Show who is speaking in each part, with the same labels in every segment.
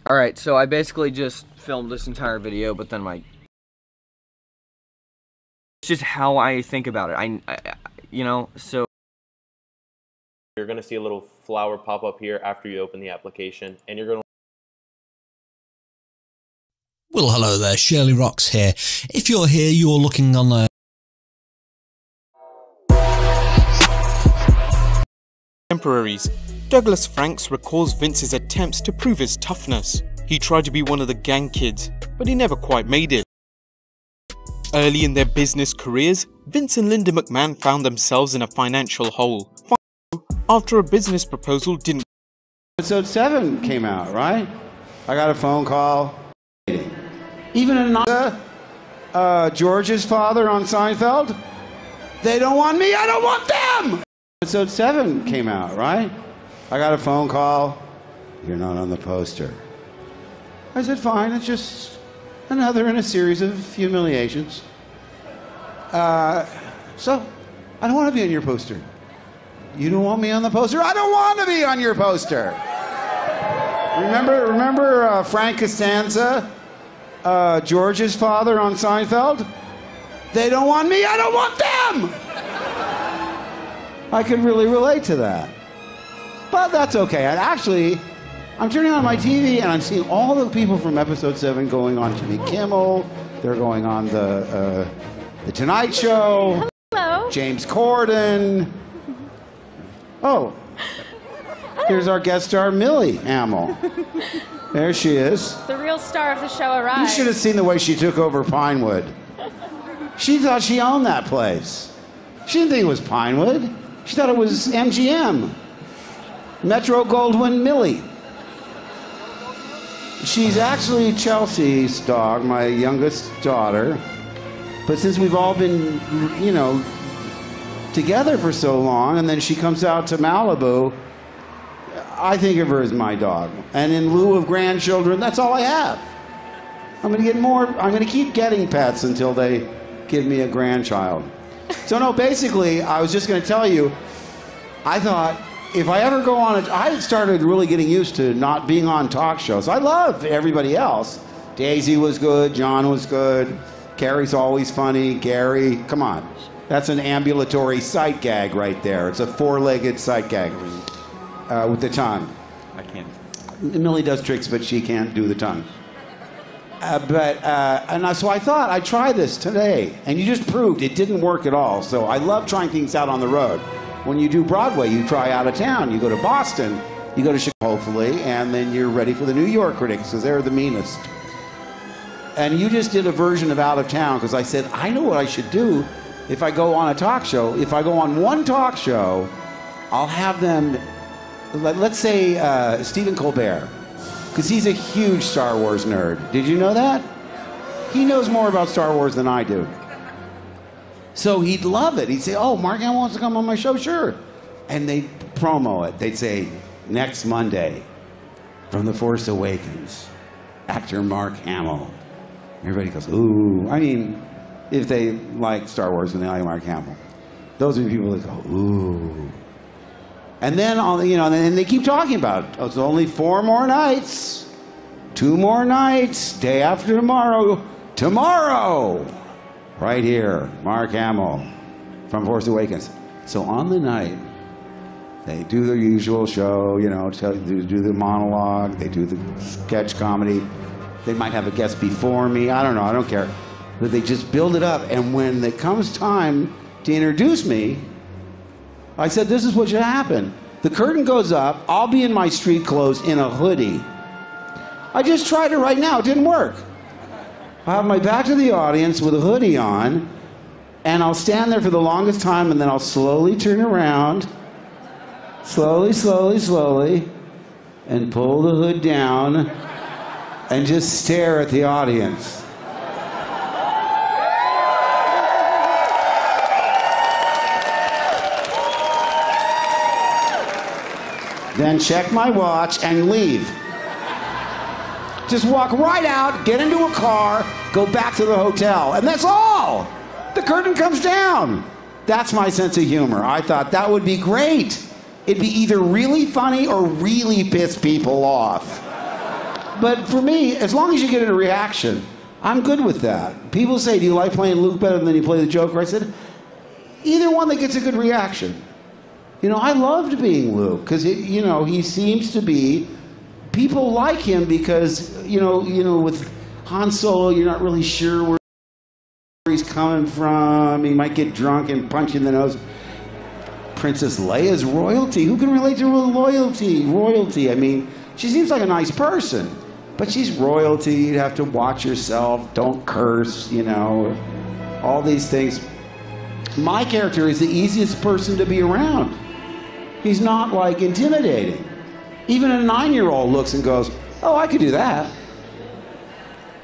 Speaker 1: Alright, so I basically just filmed this entire video, but then it's just how I think about it. You know, so...
Speaker 2: You're going to see a little flower pop up here after you open the application, and you're going to...
Speaker 3: Well, hello there, Shirley Rocks here. If you're here, you're looking on a...
Speaker 4: Contemporaries. Douglas Franks recalls Vince's attempts to prove his toughness. He tried to be one of the gang kids, but he never quite made it. Early in their business careers, Vince and Linda McMahon found themselves in a financial hole. After a business proposal didn't...
Speaker 5: Episode 7 came out, right? I got a phone call. Even in George's father on Seinfeld, they don't want me, I don't want them! Episode 7 came out, right? I got a phone call. You're not on the poster. I said, fine, it's just another in a series of humiliations. So, I don't want to be on your poster. You don't want me on the poster? I don't want to be on your poster! Remember Frank Costanza, George's father on Seinfeld? They don't want me, I don't want them! I could really relate to that. But that's okay. I'm turning on my TV and I'm seeing all the people from episode 7 going on Jimmy Kimmel. They're going on the Tonight Show.
Speaker 6: Hello.
Speaker 5: James Corden. Oh, here's our guest star, Millie Hamill. There she is.
Speaker 6: The real star of the show arrived.
Speaker 5: You should have seen the way she took over Pinewood. She thought she owned that place. She didn't think it was Pinewood. She thought it was MGM. Metro Goldwyn Millie. She's actually Chelsea's dog, my youngest daughter. But since we've all been, you know, together for so long, and then she comes out to Malibu, I think of her as my dog. And in lieu of grandchildren, that's all I have. I'm gonna keep getting pets until they give me a grandchild. So no, basically, I was just gonna tell you, I thought, if I ever go on I started really getting used to not being on talk shows. I love everybody else. Daisy was good, John was good, Carrie's always funny, Gary, come on. That's an ambulatory sight gag right there. It's a four-legged sight gag with the tongue.
Speaker 1: I can't.
Speaker 5: Millie does tricks, but she can't do the tongue. So I thought I'd try this today, and you just proved it didn't work at all. So I love trying things out on the road. When you do Broadway, you try out of town. You go to Boston, you go to Chicago, hopefully, and then you're ready for the New York critics, because they're the meanest. And you just did a version of Out of Town, because I said, I know what I should do if I go on a talk show. If I go on one talk show, I'll have them, let's say Stephen Colbert, because he's a huge Star Wars nerd. Did you know that? He knows more about Star Wars than I do. So he'd love it. He'd say, oh, Mark Hamill wants to come on my show? Sure. And they'd promo it. They'd say, next Monday, from The Force Awakens, actor Mark Hamill. Everybody goes, ooh. I mean, if they like Star Wars and they like Mark Hamill. Those are the people that go, ooh. And then, and they keep talking about it. Oh, it's only 4 more nights. 2 more nights. Day after tomorrow. Tomorrow! Right here, Mark Hamill from Force Awakens. So on the night, they do their usual show, do the monologue, they do the sketch comedy. They might have a guest before me, I don't know, I don't care. But they just build it up, and when it comes time to introduce me, I said, this is what should happen. The curtain goes up, I'll be in my street clothes in a hoodie. I just tried it right now, it didn't work. I'll have my back to the audience with a hoodie on, and I'll stand there for the longest time, and then I'll slowly turn around, slowly, and pull the hood down, and just stare at the audience. Then check my watch and leave. Just walk right out, get into a car, go back to the hotel, and that's all. The curtain comes down. That's my sense of humor. I thought that would be great. It'd be either really funny or really piss people off. But for me, as long as you get a reaction, I'm good with that. People say, do you like playing Luke better than you play the Joker? I said, either one that gets a good reaction. You know, I loved being Luke because, you know, he seems to be, people like him because, you know, with Han Solo, you're not really sure where he's coming from. He might get drunk and punch you in the nose. Princess Leia's royalty. Who can relate to loyalty? Royalty. I mean, she seems like a nice person. But she's royalty, you have to watch yourself, don't curse, you know, all these things. My character is the easiest person to be around. He's not, like, intimidating. Even a 9-year-old looks and goes, oh, I could do that.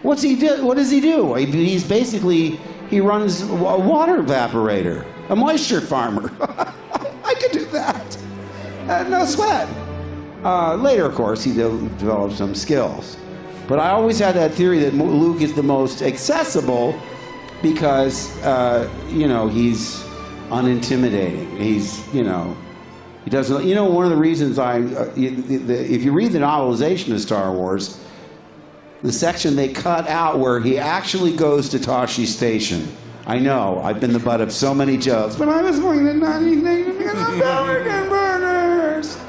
Speaker 5: What's he do? What does he do? He's basically, he runs a water evaporator, a moisture farmer. I could do that. No sweat. Later, of course, he developed some skills. But I always had that theory that Luke is the most accessible because, you know, he's unintimidating. He's, you know, he doesn't, you know, one of the reasons if you read the novelization of Star Wars, the section they cut out where he actually goes to Tashi Station. I know, I've been the butt of so many jokes, but I was going to Tashi Station because of Pelican Burners.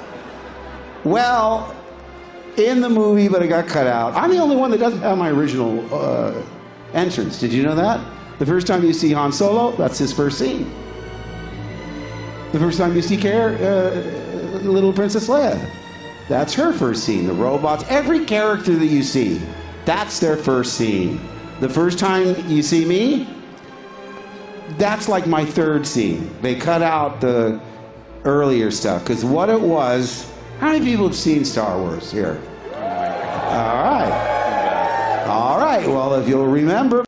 Speaker 5: Well, in the movie, but it got cut out. I'm the only one that doesn't have my original entrance. Did you know that? The first time you see Han Solo, that's his first scene. The first time you see little Princess Leia, that's her first scene. The robots, every character that you see, that's their first scene. The first time you see me, that's like my third scene. They cut out the earlier stuff, because what it was, how many people have seen Star Wars here? All right. All right. Well, if you'll remember.